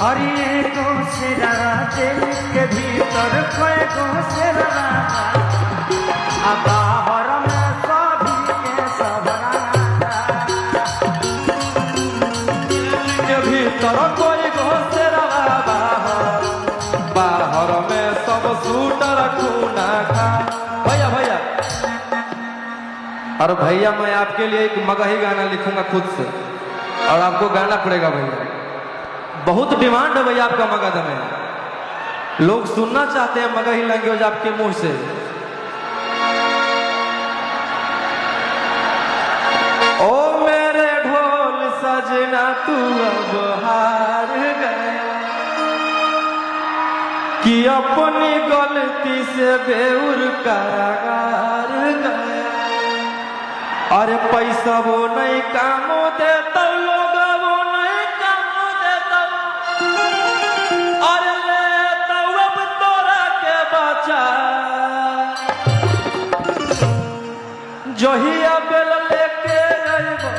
हरिये को सेरा दिल के भीतर कोई को सेरा बाहर में सभी के सबरा के भीतर कोई को सेरा बाहर में सब सूटर खूना खा। भैया भैया और भैया मैं आपके लिए एक मगही गाना लिखूंगा खुद से और आपको गाना पड़ेगा भैया। बहुत डिमांड है भैया आपका मगध में, लोग सुनना चाहते हैं मगही लैंग्वेज आपके मुंह से। ओ मेरे ढोल सजना तू अब हार गया कि अपनी गलती से बेउर कारागार गया। अरे पैसा वो नहीं कामो देता लोग वो नहीं कामो देता। अरे लेता अब तोरा के बचा जहिया बेल लेके आइबो